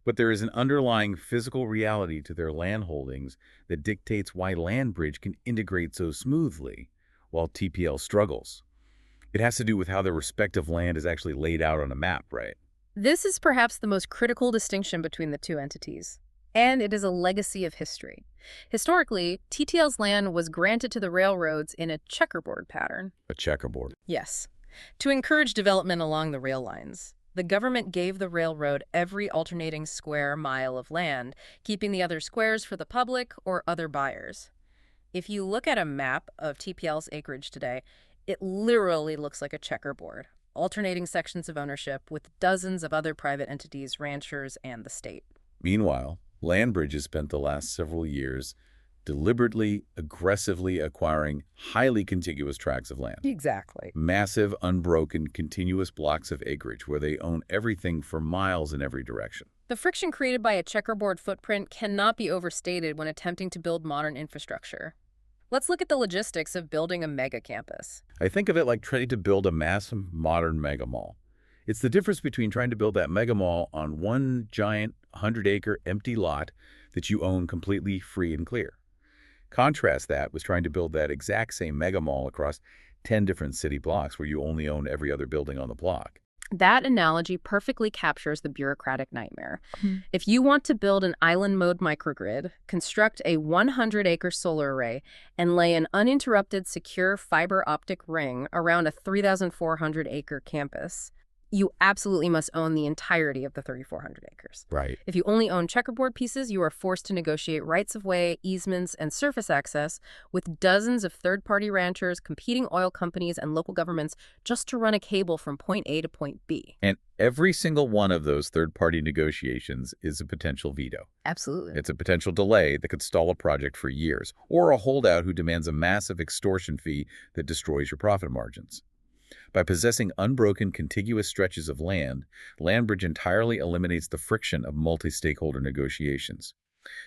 But there is an underlying physical reality to their land holdings that dictates why LandBridge can integrate so smoothly while TPL struggles. It has to do with how their respective land is actually laid out on a map, right? This is perhaps the most critical distinction between the two entities, and it is a legacy of history. Historically, TTL's land was granted to the railroads in a checkerboard pattern. A checkerboard. Yes, to encourage development along the rail lines. The government gave the railroad every alternating square mile of land, keeping the other squares for the public or other buyers. If you look at a map of TPL's acreage today, it literally looks like a checkerboard, alternating sections of ownership with dozens of other private entities, ranchers, and the state. Meanwhile, LandBridge has spent the last several years deliberately, aggressively acquiring highly contiguous tracts of land. Exactly. Massive, unbroken, continuous blocks of acreage where they own everything for miles in every direction. The friction created by a checkerboard footprint cannot be overstated when attempting to build modern infrastructure. Let's look at the logistics of building a mega campus. I think of it like trying to build a massive, modern mega mall. It's the difference between trying to build that mega mall on one giant 100-acre empty lot that you own completely free and clear. Contrast that with trying to build that exact same mega mall across 10 different city blocks where you only own every other building on the block. That analogy perfectly captures the bureaucratic nightmare. If you want to build an island mode microgrid, construct a 100-acre solar array, and lay an uninterrupted, secure fiber optic ring around a 3,400-acre campus, You absolutely must own the entirety of the 3,400 acres. Right. If you only own checkerboard pieces, you are forced to negotiate rights-of-way, easements, and surface access with dozens of third-party ranchers, competing oil companies, and local governments just to run a cable from point A to point B. And every single one of those third-party negotiations is a potential veto. Absolutely. It's a potential delay that could stall a project for years, or a holdout who demands a massive extortion fee that destroys your profit margins. By possessing unbroken, contiguous stretches of land, LandBridge entirely eliminates the friction of multi-stakeholder negotiations.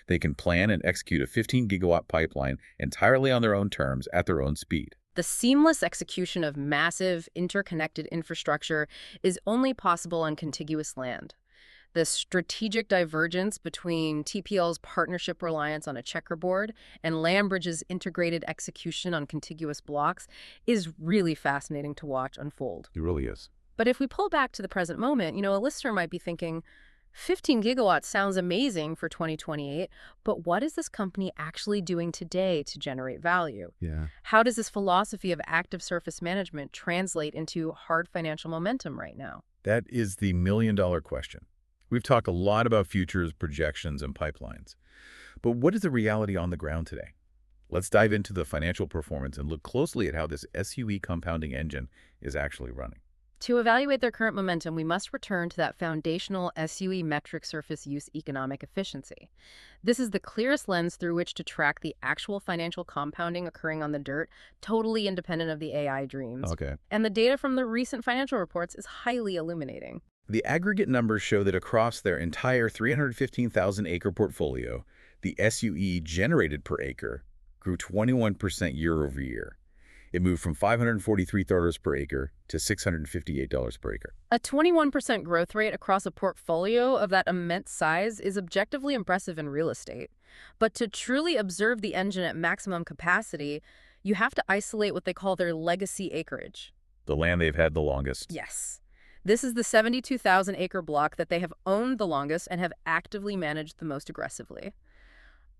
They can plan and execute a 15-gigawatt pipeline entirely on their own terms at their own speed. The seamless execution of massive, interconnected infrastructure is only possible on contiguous land. The strategic divergence between TPL's partnership reliance on a checkerboard and LandBridge's integrated execution on contiguous blocks is really fascinating to watch unfold. It really is. But if we pull back to the present moment, a listener might be thinking, 15 gigawatts sounds amazing for 2028, but what is this company actually doing today to generate value? Yeah. How does this philosophy of active surface management translate into hard financial momentum right now? That is the million-dollar question. We've talked a lot about futures, projections, and pipelines. But what is the reality on the ground today? Let's dive into the financial performance and look closely at how this SUE compounding engine is actually running. To evaluate their current momentum, we must return to that foundational SUE metric surface use economic efficiency. This is the clearest lens through which to track the actual financial compounding occurring on the dirt, totally independent of the AI dreams. Okay. And the data from the recent financial reports is highly illuminating. The aggregate numbers show that across their entire 315,000-acre portfolio, the SUE generated per acre grew 21% year over year. It moved from $543 per acre to $658 per acre. A 21% growth rate across a portfolio of that immense size is objectively impressive in real estate. But to truly observe the engine at maximum capacity, you have to isolate what they call their legacy acreage. The land they've had the longest. Yes. This is the 72,000-acre block that they have owned the longest and have actively managed the most aggressively.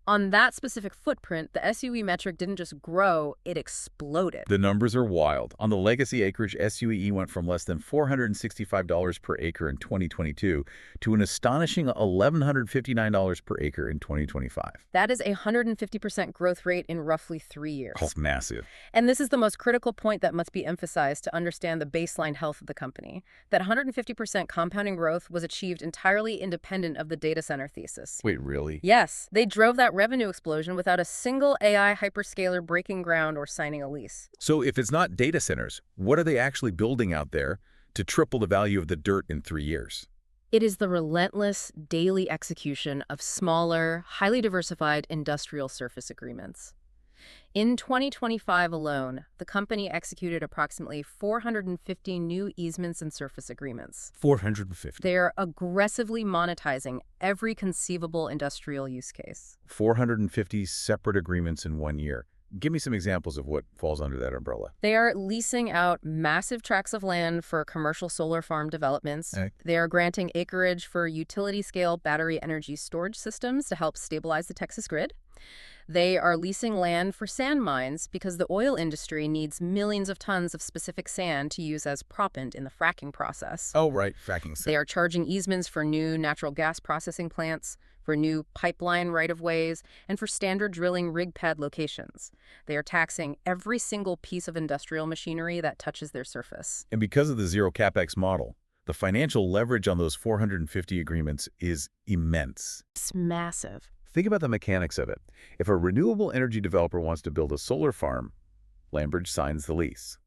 On that specific footprint, the SUE metric didn't just grow, it exploded. The numbers are wild. On the legacy acreage, SUE went from less than $465 per acre in 2022 to an astonishing $1,159 per acre in 2025. That is a 150% growth rate in roughly 3 years. That's massive. And this is the most critical point that must be emphasized to understand the baseline health of the company. That 150% compounding growth was achieved entirely independent of the data center thesis. Wait, really? Yes, they drove that revenue explosion without a single AI hyperscaler breaking ground or signing a lease. So if it's not data centers, what are they actually building out there to triple the value of the dirt in 3 years? It is the relentless daily execution of smaller, highly diversified industrial surface agreements. In 2025 alone, the company executed approximately 450 new easements and surface agreements. 450. They are aggressively monetizing every conceivable industrial use case. 450 separate agreements in 1 year. Give me some examples of what falls under that umbrella. They are leasing out massive tracts of land for commercial solar farm developments. They are granting acreage for utility-scale battery energy storage systems to help stabilize the Texas grid. They are leasing land for sand mines because the oil industry needs millions of tons of specific sand to use as proppant in the fracking process. Oh, right, fracking. They are charging easements for new natural gas processing plants, for new pipeline right-of-ways, and for standard drilling rig pad locations. They are taxing every single piece of industrial machinery that touches their surface. And because of the zero capex model, the financial leverage on those 450 agreements is immense. It's massive. Think about the mechanics of it. If a renewable energy developer wants to build a solar farm, LandBridge signs the lease.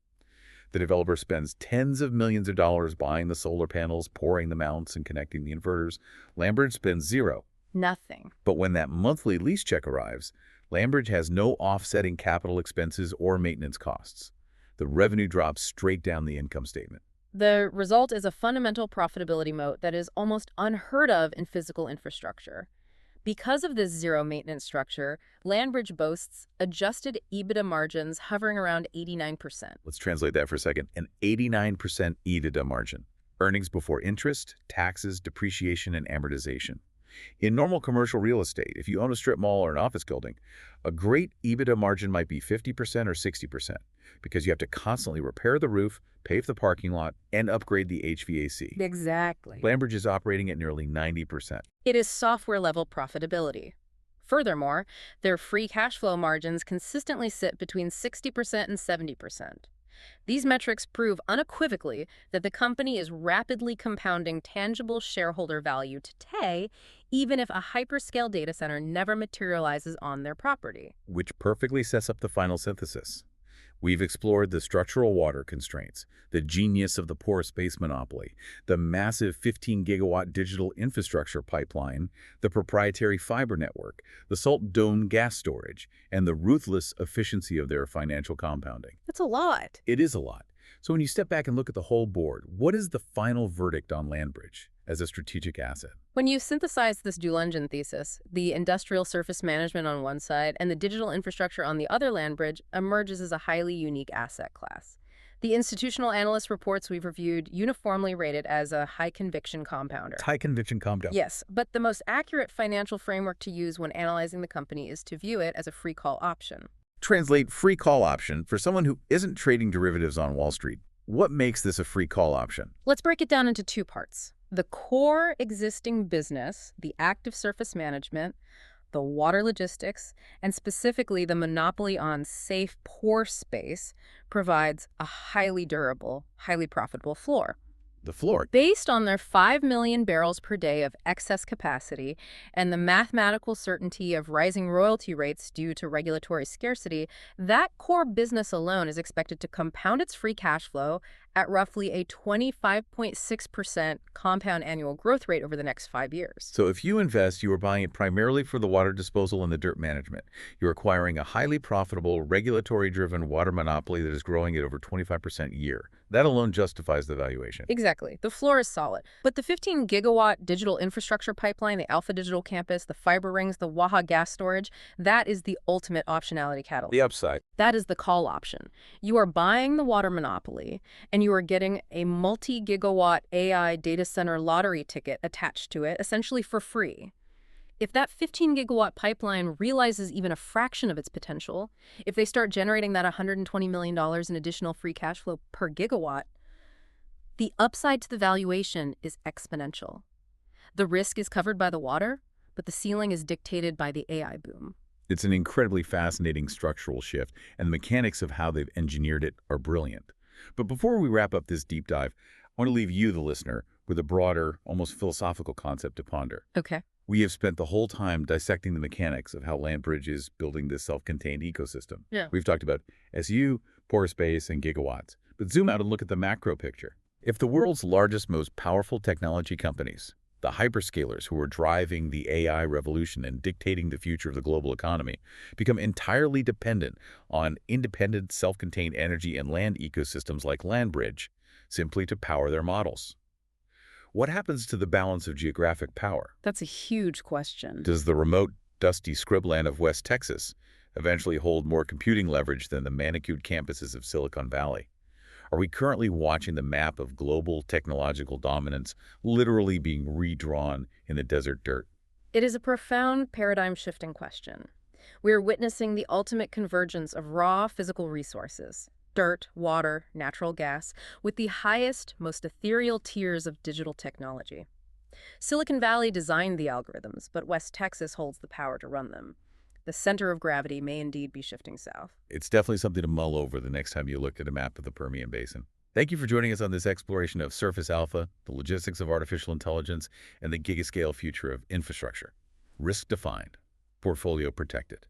The developer spends tens of millions of dollars buying the solar panels, pouring the mounts, and connecting the inverters. LandBridge spends zero. Nothing. But when that monthly lease check arrives, LandBridge has no offsetting capital expenses or maintenance costs. The revenue drops straight down the income statement. The result is a fundamental profitability moat that is almost unheard of in physical infrastructure. Because of this zero maintenance structure, LandBridge boasts adjusted EBITDA margins hovering around 89%. Let's translate that for a second. An 89% EBITDA margin. Earnings before interest, taxes, depreciation, and amortization. In normal commercial real estate, if you own a strip mall or an office building, a great EBITDA margin might be 50% or 60% because you have to constantly repair the roof, pave the parking lot, and upgrade the HVAC. Exactly. LandBridge is operating at nearly 90%. It is software-level profitability. Furthermore, their free cash flow margins consistently sit between 60% and 70%. These metrics prove unequivocally that the company is rapidly compounding tangible shareholder value today, even if a hyperscale data center never materializes on their property. Which perfectly sets up the final synthesis. We've explored the structural water constraints, the genius of the pore space monopoly, the massive 15-gigawatt digital infrastructure pipeline, the proprietary fiber network, the salt dome gas storage, and the ruthless efficiency of their financial compounding. That's a lot. It is a lot. So when you step back and look at the whole board, what is the final verdict on LandBridge as a strategic asset? When you synthesize this dual engine thesis, the industrial surface management on one side and the digital infrastructure on the other, LandBridge emerges as a highly unique asset class. The institutional analyst reports we've reviewed uniformly rate it as a high-conviction compounder. High-conviction compounder. Yes, but the most accurate financial framework to use when analyzing the company is to view it as a free call option. Translate free call option for someone who isn't trading derivatives on Wall Street. What makes this a free call option? Let's break it down into two parts. The core existing business, the active surface management, the water logistics, and specifically the monopoly on safe pore space, provides a highly durable, highly profitable floor. The floor. Based on their 5 million barrels per day of excess capacity and the mathematical certainty of rising royalty rates due to regulatory scarcity, that core business alone is expected to compound its free cash flow at roughly a 25.6% compound annual growth rate over the next 5 years. So if you invest, you are buying it primarily for the water disposal and the dirt management. You're acquiring a highly profitable, regulatory-driven water monopoly that is growing at over 25% a year. That alone justifies the valuation. Exactly. The floor is solid. But the 15-gigawatt digital infrastructure pipeline, the Alpha Digital Campus, the fiber rings, the Waha gas storage, that is the ultimate optionality catalyst. The upside. That is the call option. You are buying the water monopoly, and you are getting a multi-gigawatt AI data center lottery ticket attached to it, essentially for free. If that 15-gigawatt pipeline realizes even a fraction of its potential, if they start generating that $120 million in additional free cash flow per gigawatt, the upside to the valuation is exponential. The risk is covered by the water, but the ceiling is dictated by the AI boom. It's an incredibly fascinating structural shift, and the mechanics of how they've engineered it are brilliant. But before we wrap up this deep dive, I want to leave you, the listener, with a broader, almost philosophical concept to ponder. Okay. We have spent the whole time dissecting the mechanics of how LandBridge is building this self-contained ecosystem. Yeah. We've talked about SU, pore space, and gigawatts. But zoom out and look at the macro picture. If the world's largest, most powerful technology companies, the hyperscalers who are driving the AI revolution and dictating the future of the global economy, become entirely dependent on independent, self-contained energy and land ecosystems like LandBridge, simply to power their models, what happens to the balance of geographic power? That's a huge question. Does the remote, dusty scribland of West Texas eventually hold more computing leverage than the manicured campuses of Silicon Valley? Are we currently watching the map of global technological dominance literally being redrawn in the desert dirt? It is a profound paradigm-shifting question. We are witnessing the ultimate convergence of raw physical resources, dirt, water, natural gas, with the highest, most ethereal tiers of digital technology. Silicon Valley designed the algorithms, but West Texas holds the power to run them. The center of gravity may indeed be shifting south. It's definitely something to mull over the next time you look at a map of the Permian Basin. Thank you for joining us on this exploration of surface alpha, the logistics of artificial intelligence, and the giga-scale future of infrastructure. Risk defined, portfolio protected.